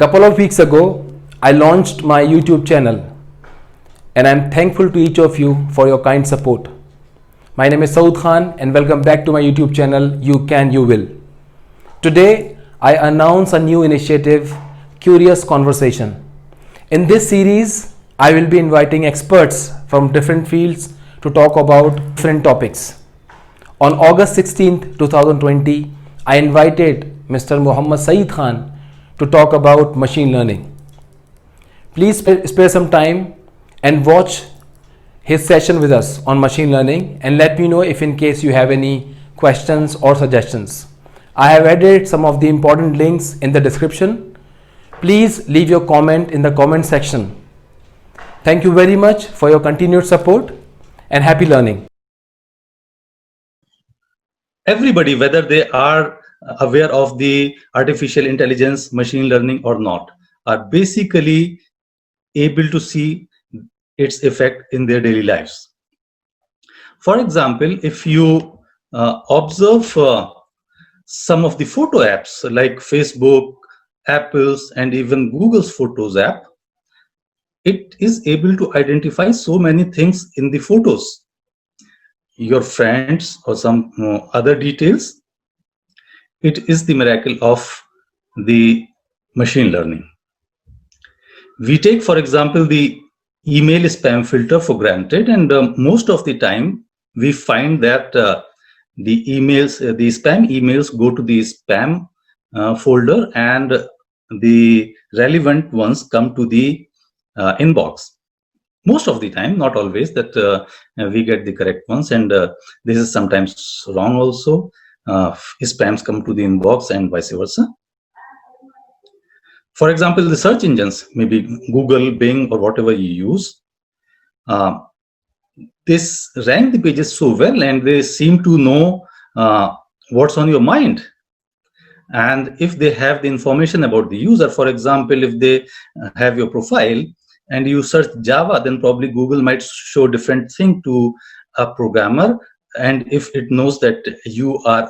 Couple of weeks ago, I launched my YouTube channel and I'm thankful to each of you for your kind support. My name is Saud Khan and welcome back to my YouTube channel, You Can, You Will. Today, I announce a new initiative, Curious Conversation. In this series, I will be inviting experts from different fields to talk about different topics. On August 16th, 2020, I invited Mr. Muhammad Saeed Khan to talk about machine learning. Please spare some time and watch his session with us on machine learning and let me know if in case you have any questions or suggestions. I have added some of the important links in the description. Please leave your comment in the comment section. Thank you very much for your continued support and happy learning. Everybody, whether they are aware of the artificial intelligence, machine learning or not, are basically able to see its effect in their daily lives. For example, if you observe some of the photo apps like Facebook, Apple's, and even Google's Photos app, it is able to identify so many things in the photos, your friends or some other details. It is the miracle of the machine learning. We take, for example, the email spam filter for granted, and most of the time we find that the emails, the spam emails go to the spam folder and the relevant ones come to the inbox. Most of the time, not always, that we get the correct ones, and this is sometimes wrong also. Spams come to the inbox and vice versa. For example, the search engines, maybe Google, Bing, or whatever you use, this rank the pages so well and they seem to know what's on your mind. And if they have the information about the user, for example, if they have your profile and you search Java, then probably Google might show different thing to a programmer, and if it knows that you are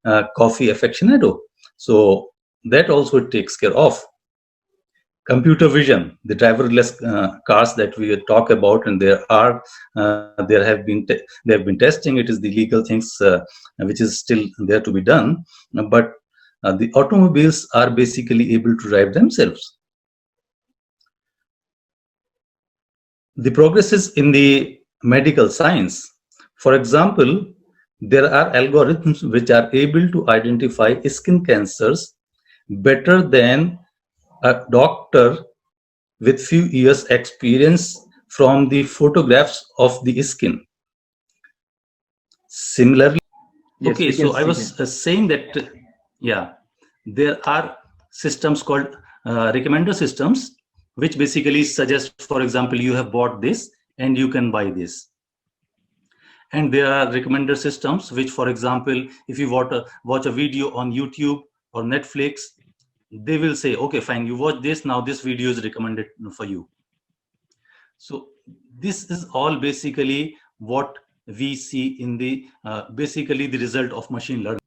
a coffee aficionado. So that also it takes care of. Computer vision, the driverless cars that we talk about, and they have been testing. It is the legal things which is still there to be done, but the automobiles are basically able to drive themselves. The progresses in the medical science, for example, there are algorithms which are able to identify skin cancers better than a doctor with few years experience from the photographs of the skin. Similarly, yes, okay, so I was saying that, yeah, there are systems called recommender systems, which basically suggest, for example, you have bought this and you can buy this. And there are recommender systems which, for example, if you watch a video on YouTube or Netflix, they will say, okay, fine, you watch this, now this video is recommended for you. So this is all basically what we see in the basically the result of machine learning.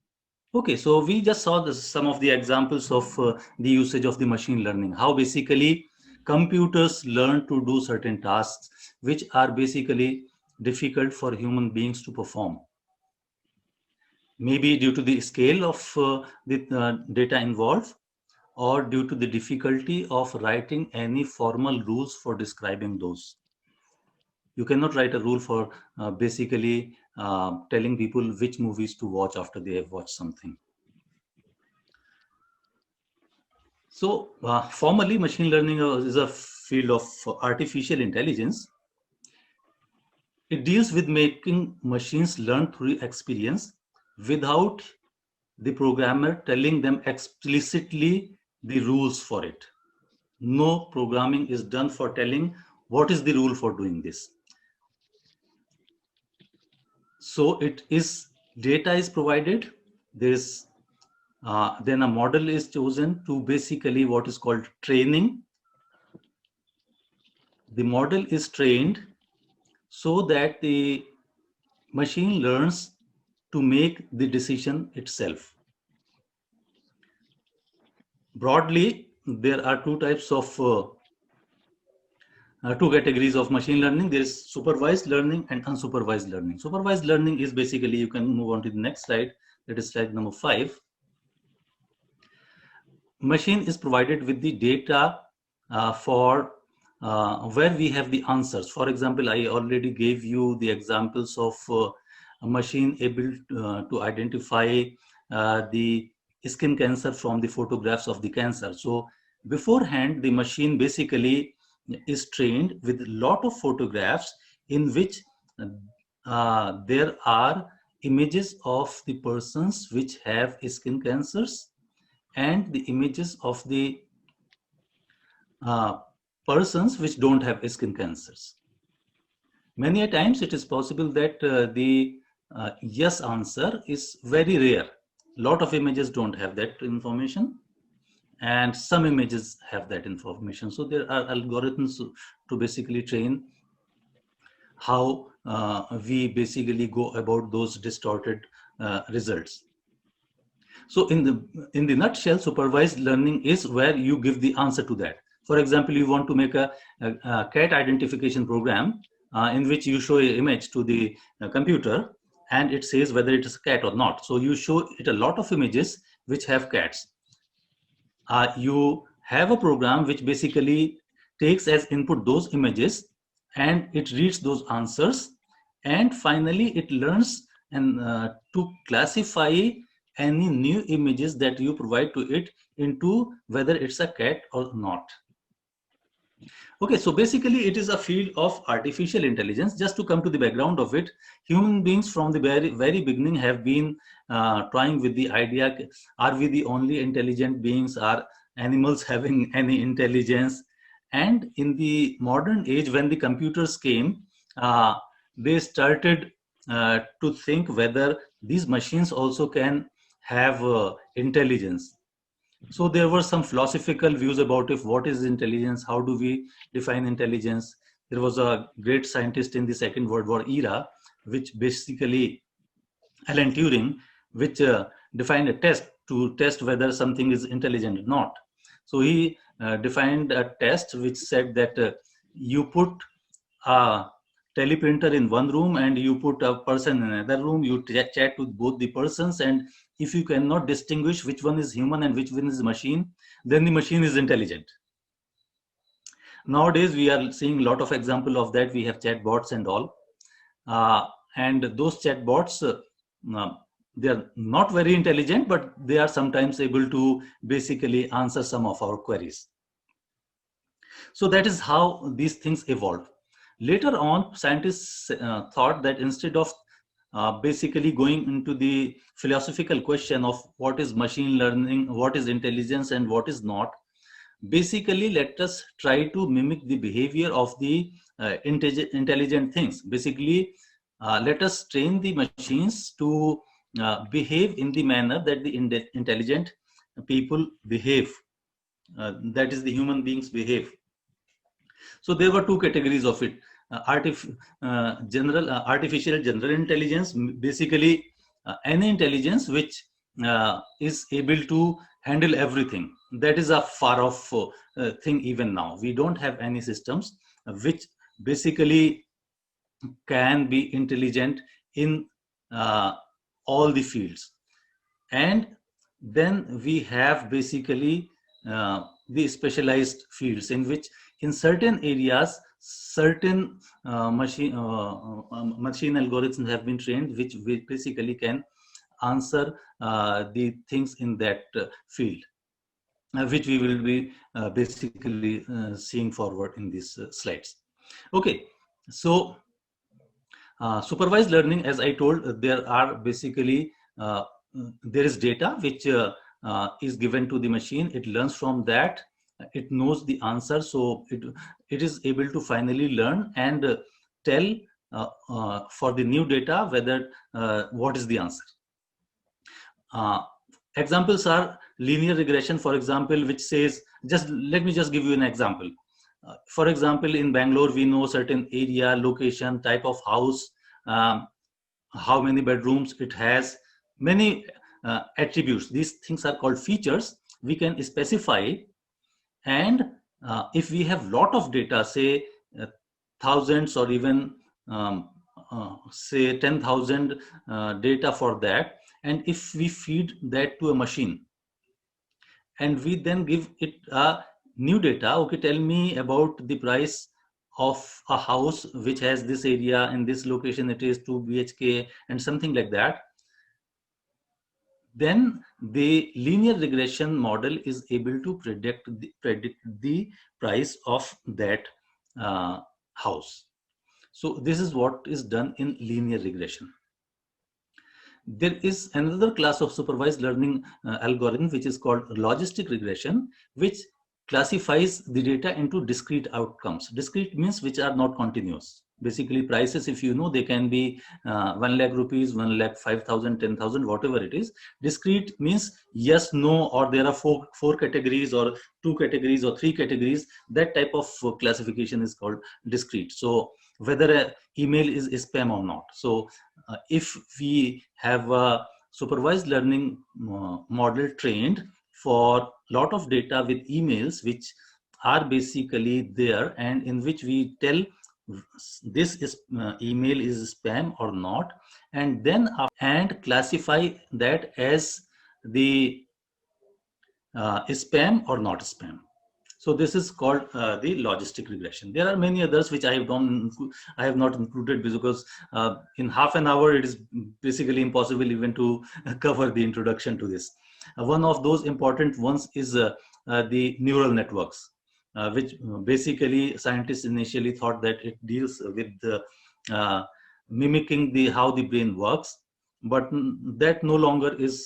Okay, so we just saw some of the examples of the usage of the machine learning, how basically computers learn to do certain tasks which are basically difficult for human beings to perform. Maybe due to the scale of the data involved, or due to the difficulty of writing any formal rules for describing those. You cannot write a rule for basically telling people which movies to watch after they have watched something. So formally, machine learning is a field of artificial intelligence. It deals with making machines learn through experience without the programmer telling them explicitly the rules for it. No programming is done for telling what is the rule for doing this. So it is, data is provided, there is then a model is chosen to basically what is called training. The model is trained so that the machine learns to make the decision itself. Broadly, there are two types of two categories of machine learning. There is supervised learning and unsupervised learning. Supervised learning is basically, you can move on to the next slide. That is slide number 5. Machine is provided with the data for where we have the answers. For example, I already gave you the examples of a machine able to identify the skin cancer from the photographs of the cancer. So beforehand, the machine basically is trained with a lot of photographs in which there are images of the persons which have skin cancers and the images of the persons which don't have skin cancers. Many a times it is possible that the yes answer is very rare. Lot of images don't have that information, and some images have that information. So there are algorithms to basically train how we basically go about those distorted results. So in the nutshell, supervised learning is where you give the answer to that. For example, you want to make a cat identification program in which you show an image to the computer and it says whether it is a cat or not. So you show it a lot of images which have cats. You have a program which basically takes as input those images and it reads those answers, and finally it learns and to classify any new images that you provide to it into whether it's a cat or not. Okay, so basically it is a field of artificial intelligence. Just to come to the background of it, human beings from the very beginning have been toying with the idea, are we the only intelligent beings? Are animals having any intelligence? And in the modern age, when the computers came, they started to think whether these machines also can have intelligence. So there were some philosophical views about what is intelligence, how do we define intelligence. There was a great scientist in the Second World War era, which basically, Alan Turing, which defined a test to test whether something is intelligent or not. So he defined a test which said that you put a teleprinter in one room and you put a person in another room, you chat with both the persons, and if you cannot distinguish which one is human and which one is machine, then the machine is intelligent. Nowadays we are seeing a lot of example of that. We have chatbots and all, and those chatbots they are not very intelligent, but they are sometimes able to basically answer some of our queries. So that is how these things evolved. Later on, scientists thought that instead of basically going into the philosophical question of what is machine learning, what is intelligence, and what is not, basically let us try to mimic the behavior of the intelligent things. Basically, let us train the machines to behave in the manner that the intelligent people behave, that is the human beings behave. So there were two categories of it. Artificial general intelligence, basically any intelligence which is able to handle everything. That is a far off thing even now. We don't have any systems which basically can be intelligent in all the fields. And then we have basically the specialized fields in which in certain areas certain machine algorithms have been trained which basically can answer the things in that field, which we will be basically seeing forward in these slides. Okay, so supervised learning, as I told, there are basically there is data which is given to the machine. It learns from that. It knows the answer, so it is able to finally learn and tell for the new data whether what is the answer. Examples are linear regression, for example, which says, let me just give you an example. For example, in Bangalore, we know certain area, location, type of house, how many bedrooms it has, many attributes. These things are called features. We can specify And if we have lot of data, say thousands or even say 10,000 data for that, and if we feed that to a machine and we then give it a new data, okay, tell me about the price of a house which has this area in this location, it is 2 BHK and something like that, then the linear regression model is able to predict the price of that house. So this is what is done in linear regression. There is another class of supervised learning algorithm which is called logistic regression, which classifies the data into discrete outcomes. Discrete means which are not continuous. Basically prices, if you know, they can be 1 lakh rupees, 1 lakh 5,000, 10,000, whatever it is. Discrete means yes, no, or there are four categories or 2 categories or 3 categories. That type of classification is called discrete. So whether an email is spam or not. So if we have a supervised learning model trained for lot of data with emails which are basically there, and in which we tell this is email is spam or not, and then and classify that as the spam or not spam. So this is called the logistic regression. There are many others which I have not included because in half an hour it is basically impossible even to cover the introduction to this. One of those important ones is the neural networks, which basically scientists initially thought that it deals with mimicking how the brain works, but that no longer is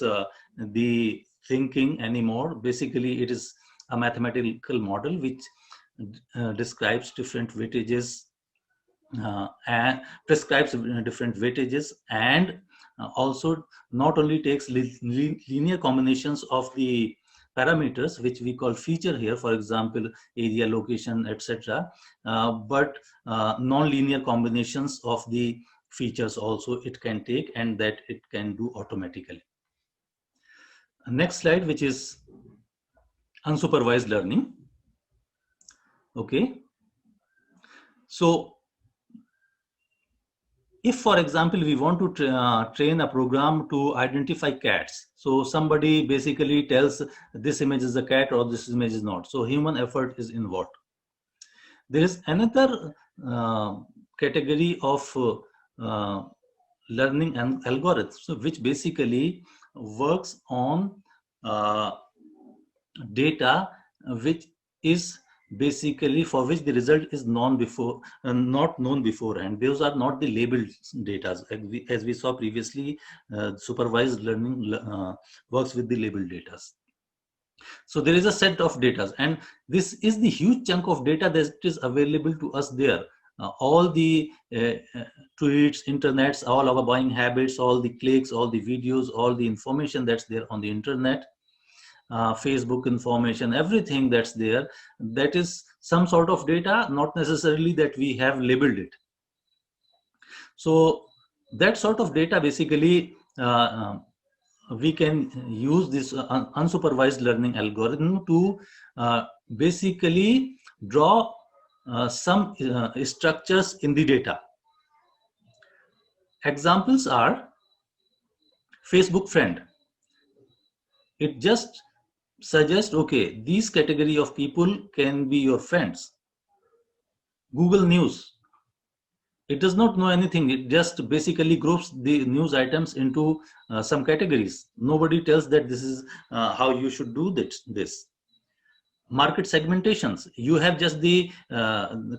the thinking anymore. Basically it is a mathematical model which describes different weightages and prescribes different weightages, and also not only takes linear combinations of the parameters which we call feature here, for example area, location, etc., but non-linear combinations of the features also it can take, and that it can do automatically. Next slide, which is unsupervised learning. Okay, so if for example we want to train a program to identify cats, so somebody basically tells this image is a cat or this image is not, so human effort is involved. There is another category of learning and algorithms which basically works on data which is basically for which the result is not known beforehand. Those are not the labeled data. As we saw previously, supervised learning works with the labeled data. So there is a set of data, and this is the huge chunk of data that is available to us there. All the tweets, internets, all our buying habits, all the clicks, all the videos, all the information that's there on the internet, Facebook information, everything that's there, that is some sort of data, not necessarily that we have labeled it. So that sort of data basically we can use this unsupervised learning algorithm to basically draw some structures in the data. Examples are Facebook friend. It just suggests, okay, these category of people can be your friends. Google News, it does not know anything. It just basically groups the news items into some categories. Nobody tells that this is how you should do this. Market segmentations, you have just the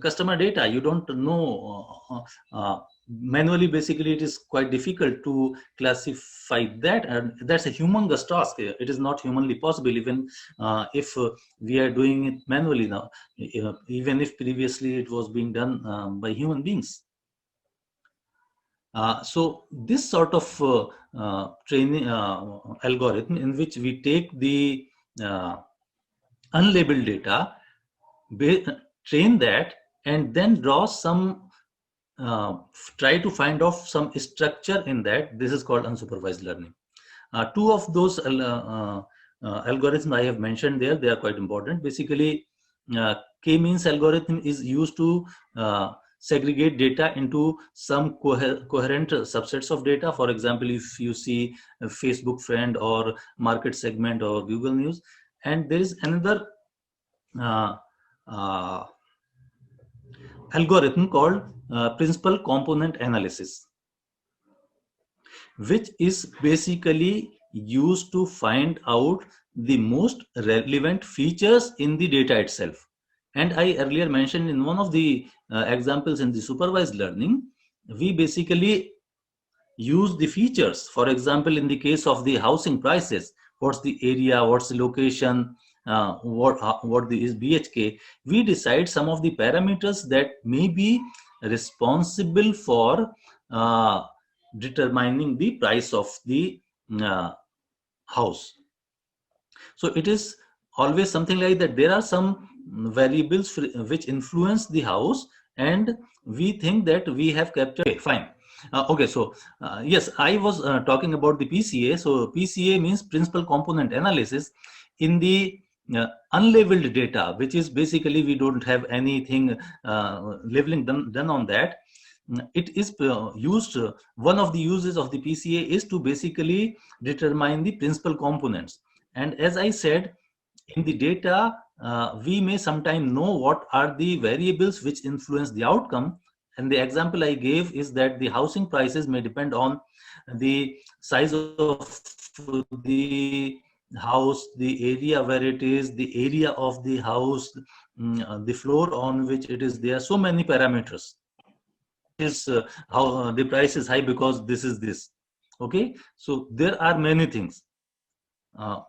customer data. You don't know manually. Basically, it is quite difficult to classify that, and that's a humongous task. It is not humanly possible, even if we are doing it manually now, even if previously it was being done by human beings. So this sort of training algorithm, in which we take the unlabeled data, train that, and then draw some, try to find off some structure in that. This is called unsupervised learning. Two of those algorithms I have mentioned there, they are quite important. Basically, K-means algorithm is used to segregate data into some coherent subsets of data. For example, if you see a Facebook friend or market segment or Google News, and there is another uh, uh, algorithm called principal component analysis, which is basically used to find out the most relevant features in the data itself. And I earlier mentioned in one of the examples in the supervised learning, we basically use the features. For example, in the case of the housing prices, what's the area, what's the location, what the is BHK, we decide some of the parameters that may be responsible for uh, determining the price of the uh, house. So it is always something like that. There are some variables which influence the house, and we think that we have captured. Okay, fine. Okay, so yes, I was talking about the PCA. So PCA means principal component analysis. In the unlabeled data, which is basically we don't have anything labeling done on that. It is used. One of the uses of the PCA is to basically determine the principal components. And as I said, in the data, we may sometimes know what are the variables which influence the outcome. And the example I gave is that the housing prices may depend on the size of the house, the area where it is, the area of the house, the floor on which it is. There are so many parameters. Is how the price is high because this is this. Okay, so there are many things. Uh,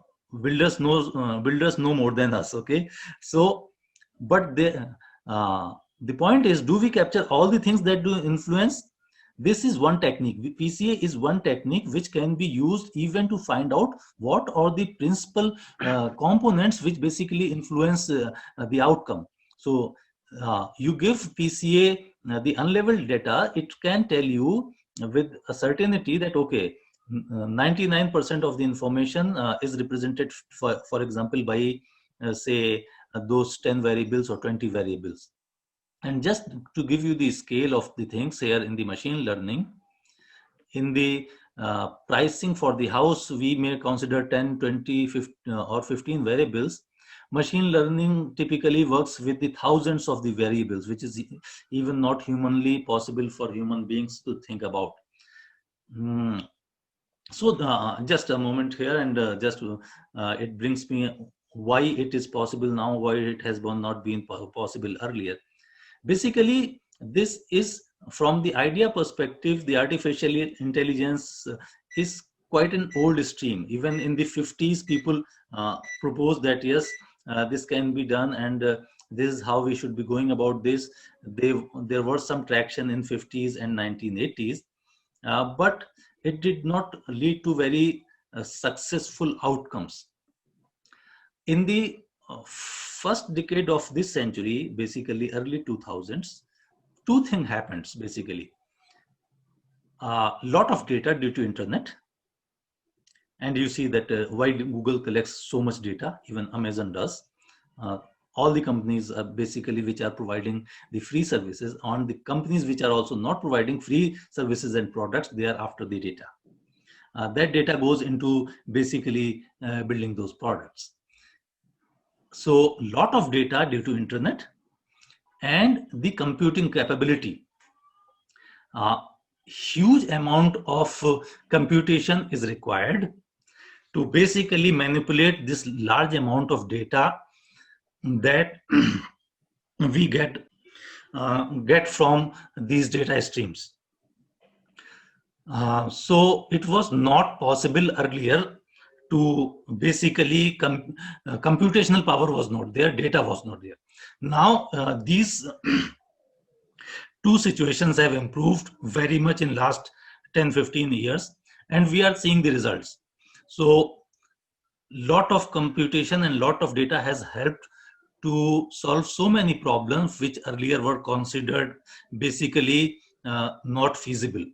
builders know more than us. Okay, so but the point is, do we capture all the things that do influence? This is one technique. PCA is one technique which can be used even to find out what are the principal components which basically influence the outcome. So you give PCA the unlabeled data, it can tell you with a certainty that okay, 99% of the information is represented, for example, by say those 10 variables or 20 variables. And just to give you the scale of the things here in the machine learning, in the pricing for the house, we may consider 10, 20, 50, or 15 variables. Machine learning typically works with the thousands of the variables, which is even not humanly possible for human beings to think about. So just a moment here, and it brings me why it is possible now, why it has not been possible earlier. Basically, this is from the idea perspective, the artificial intelligence is quite an old stream. Even in the 50s, people proposed that yes, this can be done, and this is how we should be going about this. There was some traction in 50s and 1980s, but it did not lead to very successful outcomes. In the first decade of this century, basically early 2000s, two things happened basically. A lot of data due to internet, and you see that why Google collects so much data, even Amazon does. All the companies are basically which are providing the free services, on the companies which are also not providing free services and products, they are after the data. That data goes into basically building those products. So lot of data due to internet and the computing capability. Huge amount of computation is required to basically manipulate this large amount of data that we get from these data streams. So it was not possible earlier to basically computational power was not there, data was not there. Now these two situations have improved very much in last 10-15 years, and we are seeing the results. So lot of computation and lot of data has helped to solve so many problems which earlier were considered basically not feasible.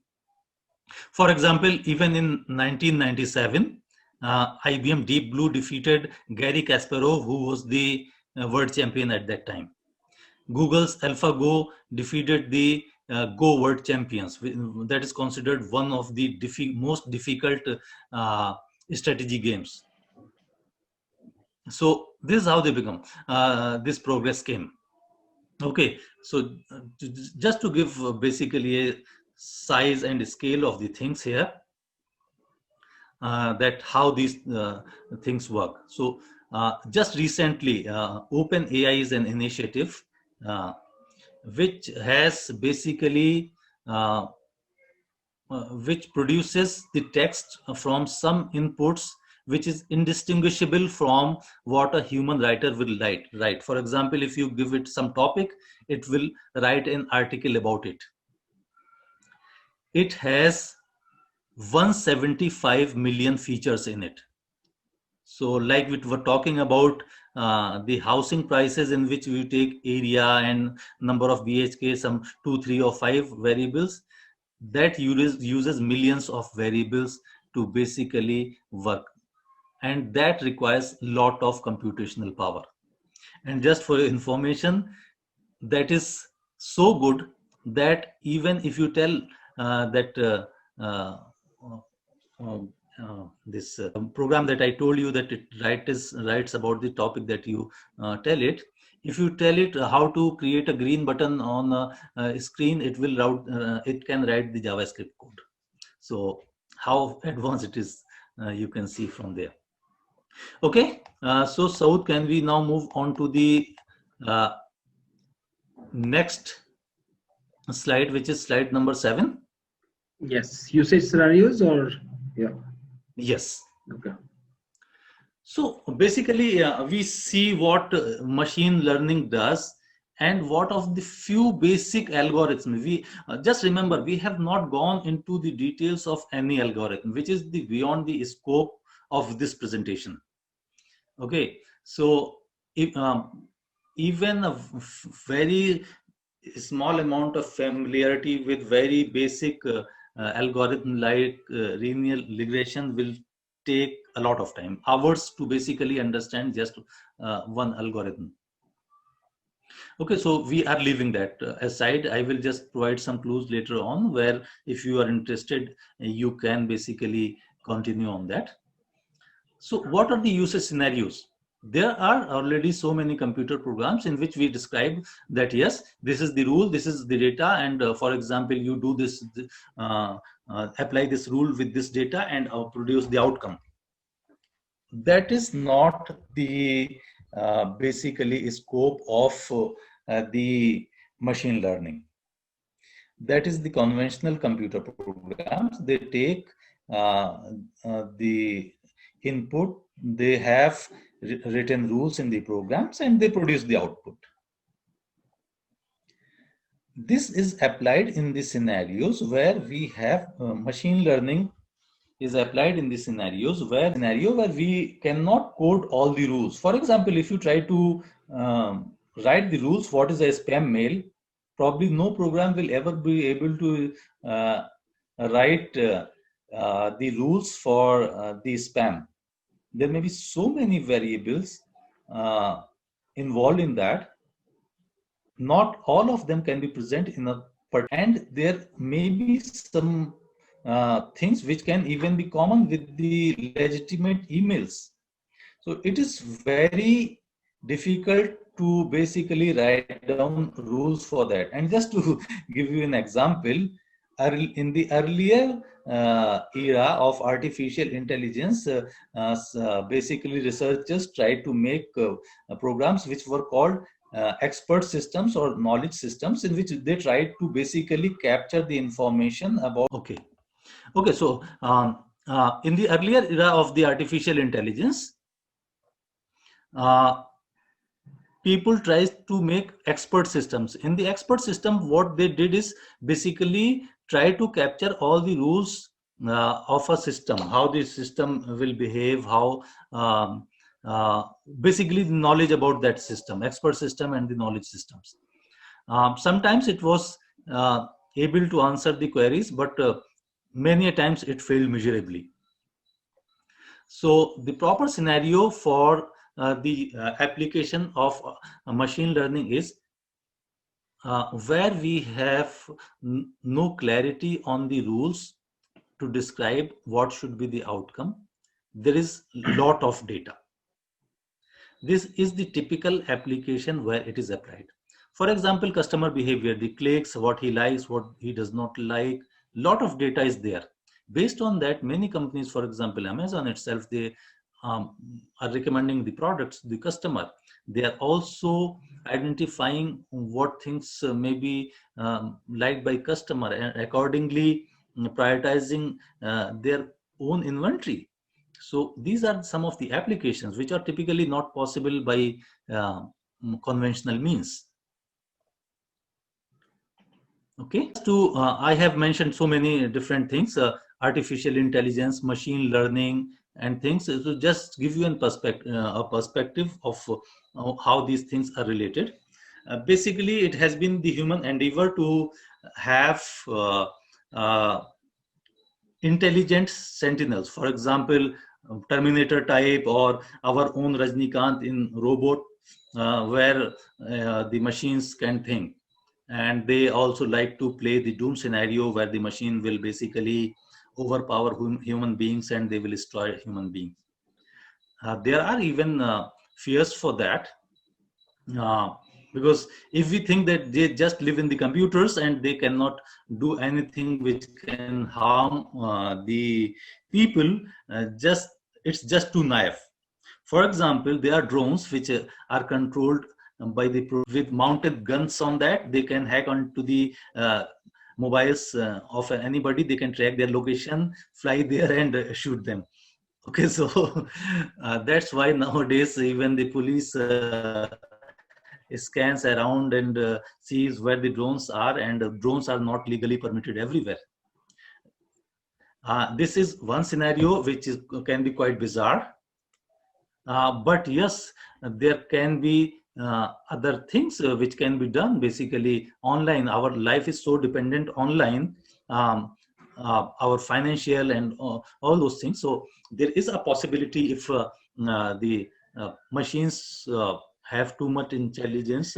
For example, even in 1997, IBM Deep Blue defeated Garry Kasparov, who was the world champion at that time. Google's AlphaGo defeated the Go world champions. That is considered one of the most difficult uh, strategy games. So this is how they become. This progress came. Okay, so just to give basically a size and scale of the things here, that how these things work. So just recently, OpenAI is an initiative which has basically which produces the text from some inputs which is indistinguishable from what a human writer will write. For example, if you give it some topic, it will write an article about it. It has 175 million features in it. So like we were talking about the housing prices, in which we take area and number of BHK, some 2, 3 or 5 variables, that uses millions of variables to basically work, and that requires lot of computational power. And just for your information, that is so good that even if you tell that uh, this program that I told you that it writes about the topic that you tell it. If you tell it how to create a green button on a screen, it can write the JavaScript code. So how advanced it is, you can see from there. Okay, so Saud, can we now move on to the uh, next slide, which is slide number 7? Yes, usage scenarios or yeah. Yes. Okay. So basically, we see what machine learning does and what of the few basic algorithms. We just remember, we have not gone into the details of any algorithm, which is beyond the scope of this presentation. Okay, so if, even a very small amount of familiarity with very basic algorithm like linear regression will take a lot of time, hours, to basically understand just one algorithm. Okay, so we are leaving that aside. I will just provide some clues later on, where if you are interested, you can basically continue on that. So what are the usage scenarios? There are already so many computer programs in which we describe that, yes, this is the rule, this is the data, and for example, you do this, apply this rule with this data and produce the outcome. That is not the basically scope of the machine learning. That is the conventional computer programs. They take the input, they have written rules in the programs, and they produce the output. This is applied in the scenarios where we have machine learning is applied in the scenarios where we cannot code all the rules. For example, if you try to write the rules, what is a spam mail, probably no program will ever be able to write the rules for the spam. There may be so many variables involved in that. Not all of them can be present in a and there may be some things which can even be common with the legitimate emails. So it is very difficult to basically write down rules for that. And just to give you an example, in the earlier era of artificial intelligence, basically researchers tried to make programs which were called expert systems or knowledge systems, in which they tried to basically capture the information about. Okay, so in the earlier era of the artificial intelligence, people tried to make expert systems. In the expert system, what they did is basically try to capture all the rules of a system, how the system will behave, how basically the knowledge about that system, expert system and the knowledge systems. Sometimes it was able to answer the queries, but many a times it failed miserably. So the proper scenario for the application of machine learning is where we have no clarity on the rules to describe what should be the outcome. There is lot of data. This is the typical application where it is applied. For example, customer behavior, the clicks, what he likes, what he does not like, lot of data is there. Based on that, many companies, for example, Amazon itself, they are recommending the products to the customer. They are also identifying what things may be liked by customer and accordingly prioritizing their own inventory. So these are some of the applications which are typically not possible by conventional means. Okay, so I have mentioned so many different things, artificial intelligence, machine learning, and things. So just give you a perspective of how these things are related. Basically, it has been the human endeavor to have intelligent sentinels. For example, Terminator type, or our own Rajnikant in Robot, where the machines can think. And they also like to play the doom scenario where the machine will basically overpower human beings and they will destroy human beings. There are even fears for that. Because if we think that they just live in the computers and they cannot do anything which can harm the people, it's just too naive. For example, there are drones which are controlled by with mounted guns on that. They can hack onto the mobiles of anybody. They can track their location, fly there, and shoot them. Okay, so that's why nowadays even the police scans around and sees where the drones are, and drones are not legally permitted everywhere. This is one scenario which can be quite bizarre. But yes, there can be other things which can be done basically online. Our life is so dependent online, our financial and all those things. So there is a possibility if the machines have too much intelligence,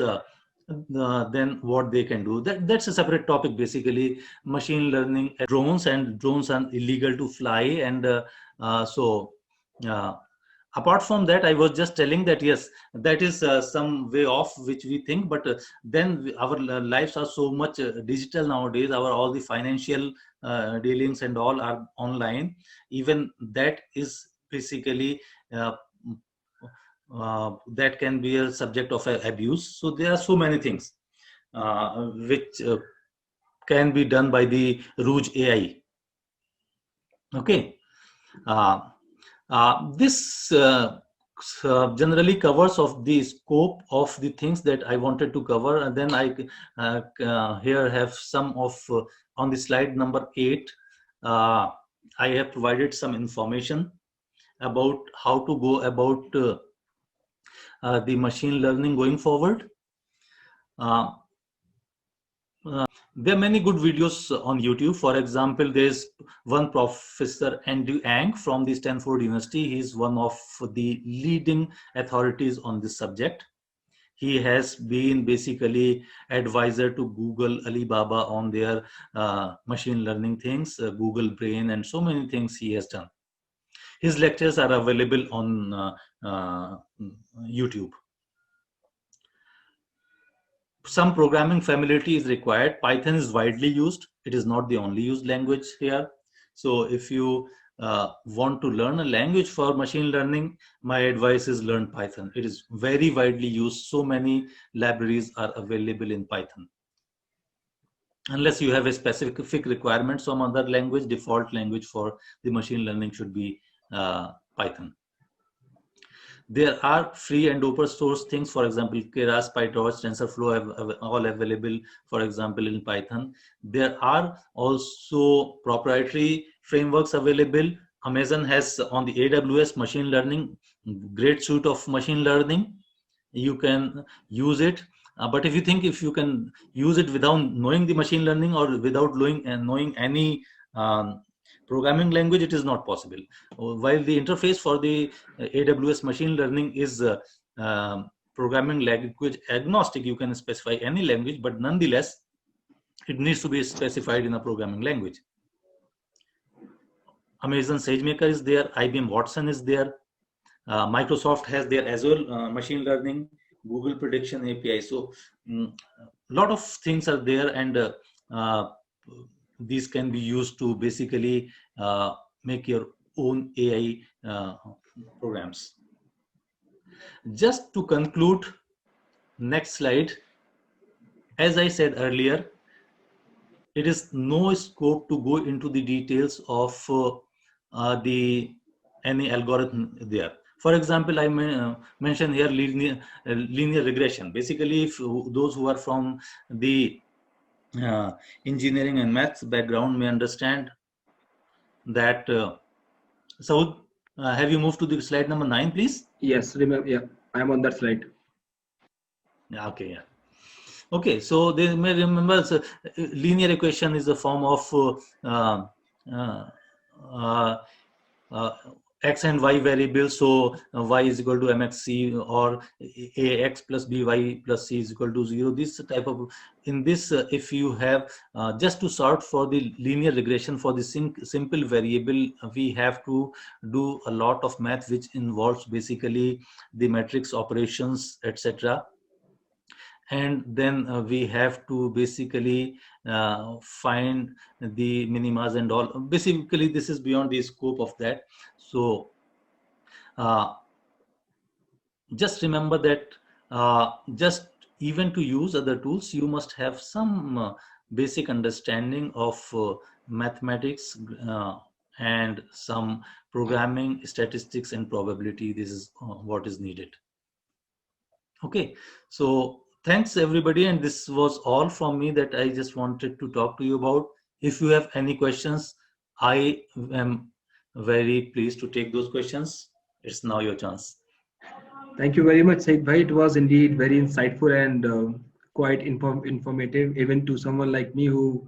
then what they can do. That's a separate topic basically. Machine learning, drones are illegal to fly, and apart from that, I was just telling that yes, that is some way off which we think, but then our lives are so much digital nowadays. All the financial dealings and all are online. Even that is basically that can be a subject of abuse. So there are so many things which can be done by the Rouge AI. Okay. This generally covers of the scope of the things that I wanted to cover, and then I here have some of on the slide number 8. I have provided some information about how to go about the machine learning going forward. There are many good videos on YouTube. For example, there's one Professor Andrew Ng from the Stanford University. He's one of the leading authorities on this subject. He has been basically advisor to Google, Alibaba on their machine learning things, Google Brain, and so many things he has done. His lectures are available on YouTube. Some programming familiarity is required. Python is widely used. It is not the only used language here. So if you want to learn a language for machine learning, my advice is learn Python. It is very widely used. So many libraries are available in Python. Unless you have a specific requirement, some other language, default language for the machine learning should be Python. There are free and open source things, for example, Keras, PyTorch, TensorFlow, all available, for example, in Python. There are also proprietary frameworks available. Amazon has on the AWS machine learning, great suite of machine learning. You can use it. But if you think if you can use it without knowing the machine learning or without knowing any Programming language, it is not possible. While the interface for the AWS machine learning is programming language agnostic, you can specify any language, but nonetheless, it needs to be specified in a programming language. Amazon SageMaker is there, IBM Watson is there, Microsoft has their Azure machine learning, Google Prediction API. So a lot of things are there, and these can be used to basically make your own AI programs. Just to conclude, next slide. As I said earlier, it is no scope to go into the details of any algorithm there. For example, I mentioned here linear regression. Basically, if those who are from the engineering and maths background may understand that. Saud, have you moved to the slide number 9, please? Yes, remember, yeah, I'm on that slide. Yeah, okay, yeah. Okay, so they may remember linear equation is a form of x and y variables. So y is equal to mxc, or ax plus by plus c is equal to 0. This type of, in this, if you have just to sort for the linear regression for the simple variable, we have to do a lot of math, which involves basically the matrix operations, etc. And then we have to basically find the minimas and all. Basically, this is beyond the scope of that. So just remember that just even to use other tools, you must have some basic understanding of mathematics and some programming, statistics, and probability. This is what is needed. Okay, so thanks everybody, and this was all from me that I just wanted to talk to you about. If you have any questions, I am very pleased to take those questions. It's now your chance. Thank you very much, Said Bhai. It was indeed very insightful and quite informative, even to someone like me who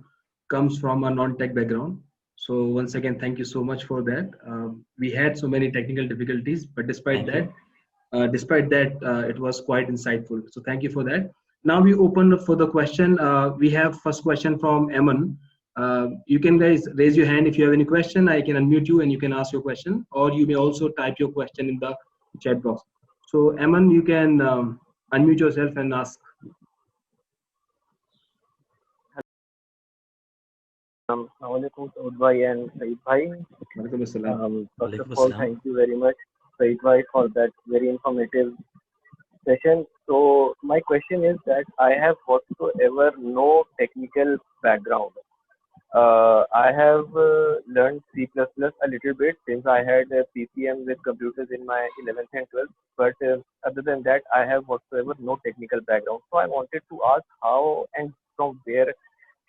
comes from a non-tech background. So once again, thank you so much for that. We had so many technical difficulties, but despite that, it was quite insightful. So thank you for that. Now we open for the question. We have first question from Eman. You can guys raise your hand if you have any question. I can unmute you and you can ask your question, or you may also type your question in the chat box. So Eman, you can unmute yourself and ask. Assalamualaikum, Saud Bhai and Said Bhai. First of all, thank you very much, Said Bhai, for that very informative session. So my question is that I have whatsoever no technical background. I have learned C++ a little bit since I had a PCM with computers in my 11th and 12th. But other than that, I have whatsoever no technical background. So I wanted to ask how and from where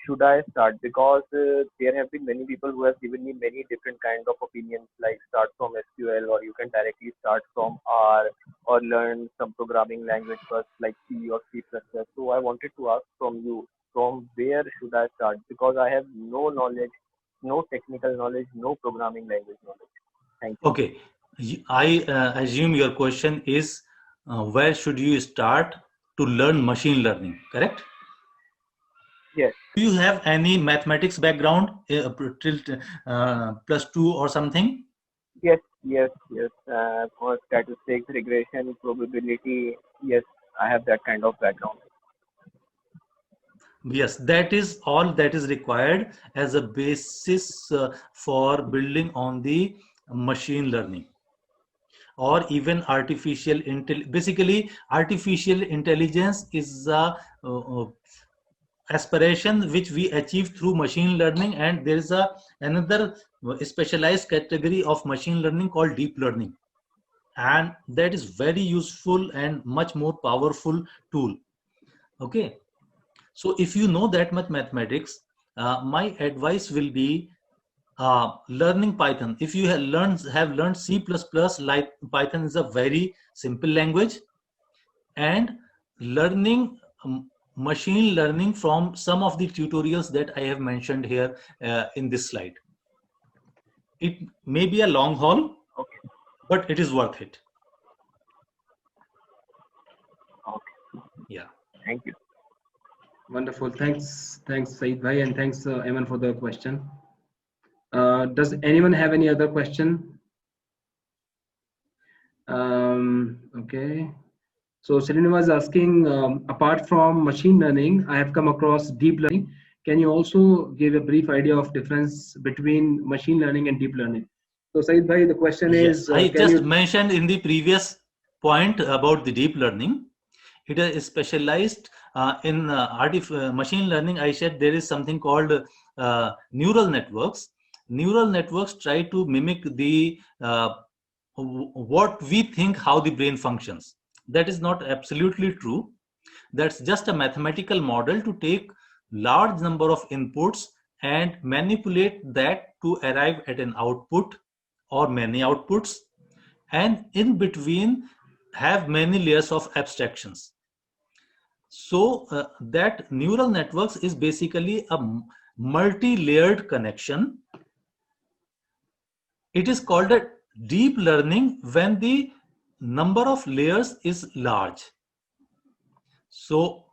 should I start, because there have been many people who have given me many different kinds of opinions, like start from SQL, or you can directly start from R, or learn some programming language first, like C or C++. So I wanted to ask from you, from where should I start, because I have no knowledge, no technical knowledge, no programming language knowledge. Thank you. Okay, I assume your question is where should you start to learn machine learning, correct? Yes. Do you have any mathematics background till +2 or something? Yes. For statistics, regression, probability, yes, I have that kind of background. Yes, that is all that is required as a basis for building on the machine learning, or even artificial intelligence. Basically, artificial intelligence is a aspiration which we achieve through machine learning, and there is another specialized category of machine learning called deep learning, and that is very useful and much more powerful tool. Okay, so if you know that much mathematics, my advice will be learning Python. If you have learned C++, like Python is a very simple language, and learning machine learning from some of the tutorials that I have mentioned here in this slide. It may be a long haul, Okay. but it is worth it. Okay. Yeah. Thank you. Wonderful. Thanks, Saeed Bhai, and thanks, Ayman, for the question. Does anyone have any other question? Okay. So Selena was asking, apart from machine learning, I have come across deep learning. Can you also give a brief idea of difference between machine learning and deep learning? So Saeed Bhai, the question Yes, is, I can just you? mentioned in the previous point about the deep learning. It is specialized in machine learning. I said there is something called neural networks. Neural networks try to mimic the what we think how the brain functions. That is not absolutely true. That's just a mathematical model to take large number of inputs and manipulate that to arrive at an output or many outputs, and in between have many layers of abstractions. So that neural networks is basically a multi-layered connection. It is called a deep learning when the number of layers is large. So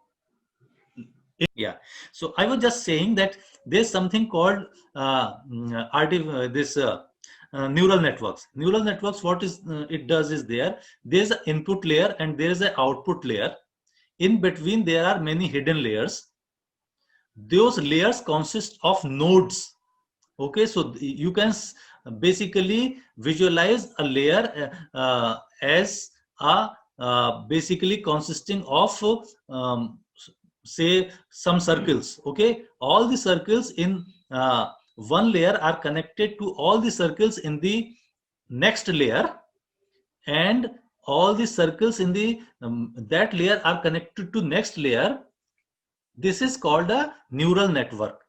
yeah, so I was just saying that there's something called neural networks. Neural networks, what is it does is there's an input layer and there's an output layer. In between there are many hidden layers. Those layers consist of nodes. Okay, so you can basically visualize a layer as a basically consisting of say some circles. Okay, all the circles in one layer are connected to all the circles in the next layer, and all the circles in the that layer are connected to next layer. This is called a neural network.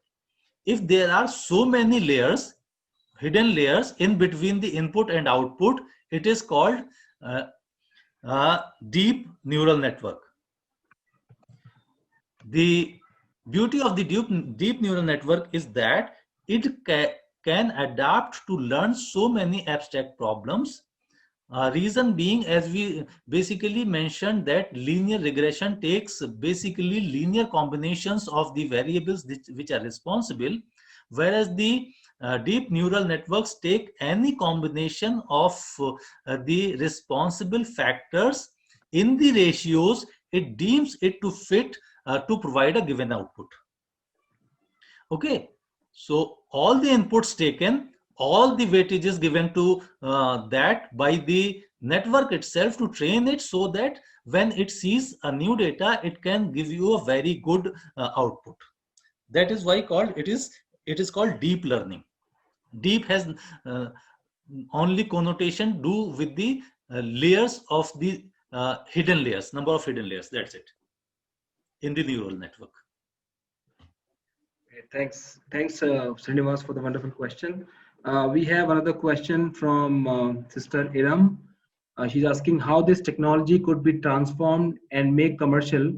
If there are so many layers, hidden layers in between the input and output, it is called uh, a deep neural network. The beauty of the deep neural network is that it can adapt to learn so many abstract problems. Reason being, as we basically mentioned, that linear regression takes basically linear combinations of the variables which are responsible, whereas the deep neural networks take any combination of the responsible factors in the ratios it deems it to fit to provide a given output. Okay, so all the inputs taken, all the weightages given to that by the network itself to train it, so that when it sees a new data, it can give you a very good output. That is why it is called deep learning. Deep has only connotation do with the layers of the hidden layers, number of hidden layers. That's it in the neural network. Thanks, Srinivas, for the wonderful question. We have another question from Sister Iram. She's asking how this technology could be transformed and make commercial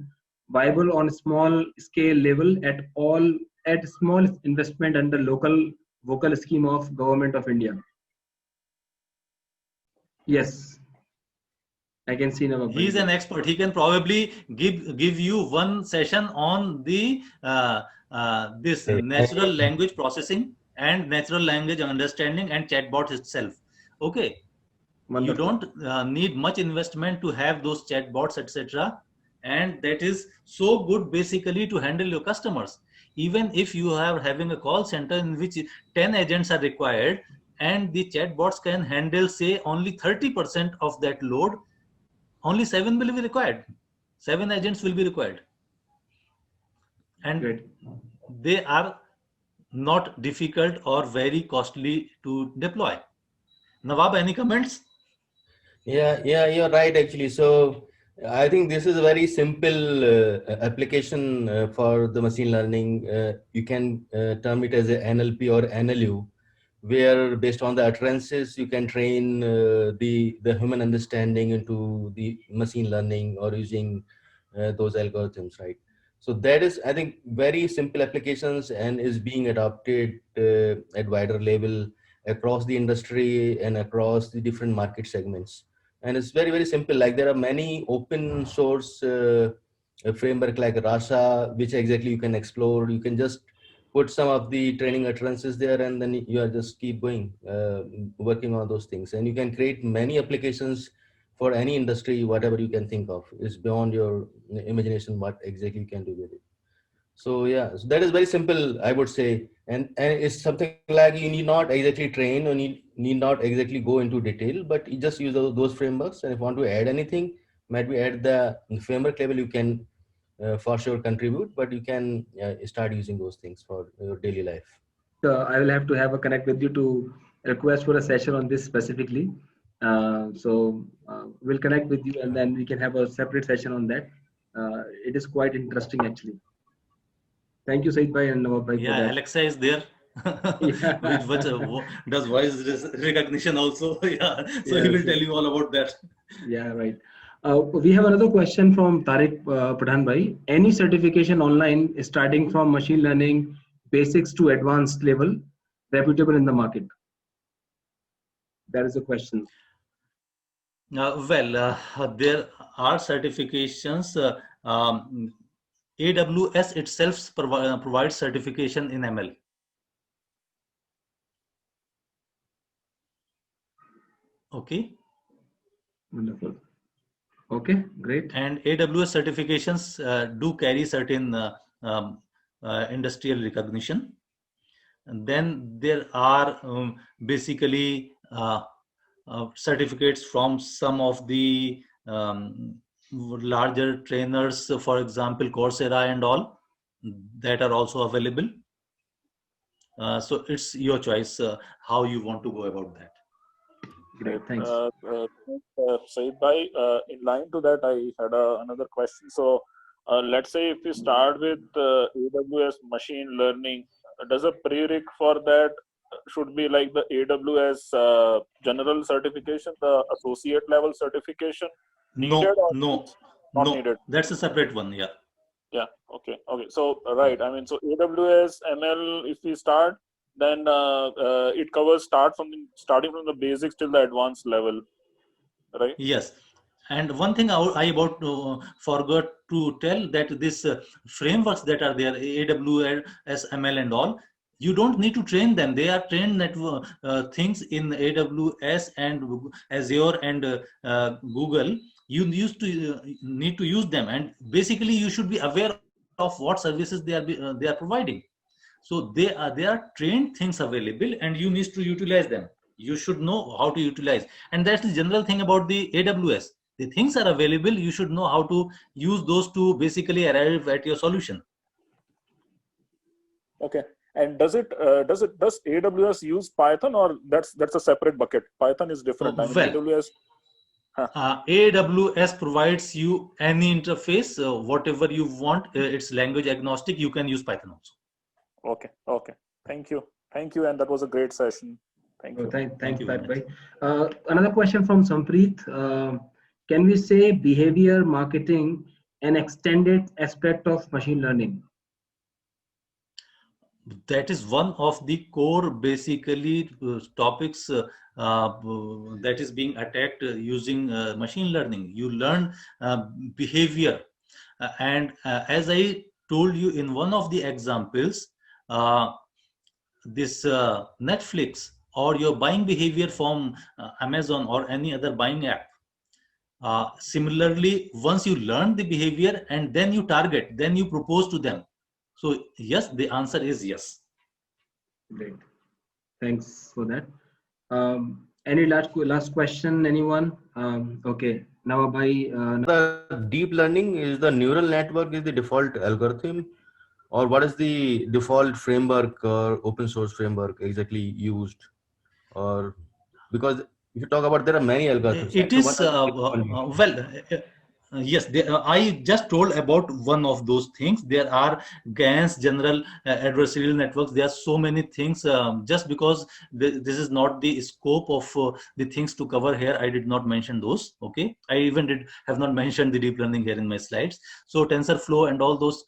viable on a small scale level at small investment under local vocal scheme of Government of India. Yes, I can see now. He's an expert. He can probably give you one session on the this natural language processing and natural language understanding and chatbots itself. Okay, wonderful. You don't need much investment to have those chatbots, etc. And that is so good basically to handle your customers. Even if you are having a call center in which 10 agents are required, and the chatbots can handle say only 30% of that load, only 7 will be required. 7 agents will be required. And Great. They are not difficult or very costly to deploy. Nawab, any comments? Yeah, you're right actually. So I think this is a very simple application for the machine learning. You can term it as a NLP or NLU, where based on the utterances you can train the human understanding into the machine learning or using those algorithms, right? So that is, I think, very simple applications and is being adopted at wider level. across the industry and across the different market segments. And it's very, very simple. Like there are many open source framework like Rasa, which exactly you can explore. You can just put some of the training utterances there, and then you are just keep going, working on those things. And you can create many applications for any industry, whatever you can think of. It's beyond your imagination what exactly you can do with it. So yeah, so that is very simple, I would say. And it's something like you need not exactly train or need not exactly go into detail, but you just use those frameworks. And if you want to add anything, might be at the framework level, you can for sure contribute, but you can start using those things for your daily life. I will have to have a connect with you to request for a session on this specifically. We'll connect with you and then we can have a separate session on that. It is quite interesting actually. Thank you, Said Bhai and Nawab Bhai. Yeah, Alexa is there. Yeah. Which does voice recognition also. Yeah, so he Yes, will yes. tell you all about that. Yeah, right. We have another question from Tariq Pradhan Bhai. Any certification online starting from machine learning basics to advanced level reputable in the market? That is the question. There are certifications. AWS itself provides certification in ML. Okay. Wonderful. Okay, great. And AWS certifications do carry certain industrial recognition. And then there are basically certificates from some of the larger trainers, for example, Coursera and all, that are also available. So it's your choice how you want to go about that. Great, thanks. Said Bhai, in line to that, I had another question. So let's say if you start with AWS machine learning, does a prereq for that should be like the AWS general certification, the associate level certification? Needed or not needed? That's a separate one. Yeah. Yeah. Okay. So right. I mean, so AWS ML, if we start, then it covers starting from the basics till the advanced level, right? Yes. And one thing I forgot to tell, that this frameworks that are there, AWS, ML and all, you don't need to train them. They are trained network things in AWS and Azure and Google. You need to use them, and basically you should be aware of what services they are providing. So there are trained things available, and you need to utilize them. You should know how to utilize, and that's the general thing about the AWS. The things are available. You should know how to use those to basically arrive at your solution. Okay. And does AWS use Python, or that's a separate bucket? Python is different. AWS. AWS provides you any interface, whatever you want. It's language agnostic. You can use Python also. Okay. Thank you. And that was a great session. Thank you. Thank you, Bhai. Another question from Sampreet. Can we say behavior marketing an extended aspect of machine learning? That is one of the core basically topics that is being attacked using machine learning. You learn behavior, and as I told you in one of the examples, this Netflix or your buying behavior from Amazon or any other buying app. Similarly, once you learn the behavior and then you target, then you propose to them. So yes, the answer is yes. Great. Thanks for that. Any last question, anyone? Okay. Now the deep learning is the neural network is the default algorithm, or what is the default framework or open source framework exactly used? Or because if you talk about, there are many algorithms. It is yes. I just told about one of those things. There are GANs, general adversarial networks. There are so many things. Just because this is not the scope of the things to cover here, I did not mention those. Okay, I even have not mentioned the deep learning here in my slides. So TensorFlow and all those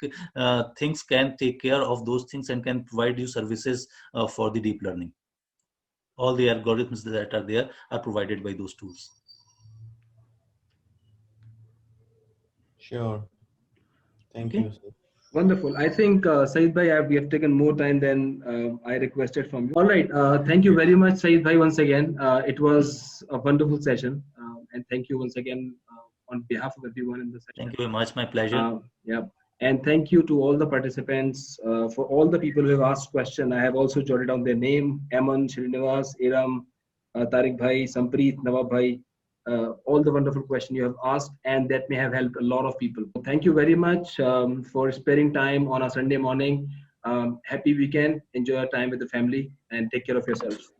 things can take care of those things and can provide you services for the deep learning. all the algorithms that are there are provided by those tools. Sure. Thank Okay. you, sir. Wonderful. I think, Saeed Bhai, we have taken more time than I requested from you. All right. Thank you very much, Saeed Bhai, once again. It was a wonderful session. And thank you once again on behalf of everyone in the session. Thank you very much. My pleasure. Yeah. And thank you to all the participants, for all the people who have asked questions. I have also jotted down their name: Aman, Srinivas, Iram, Tariq Bhai, Sampreet, Nawab Bhai. All the wonderful questions you have asked, and that may have helped a lot of people. Thank you very much for sparing time on a Sunday morning. Happy weekend. Enjoy your time with the family and take care of yourselves.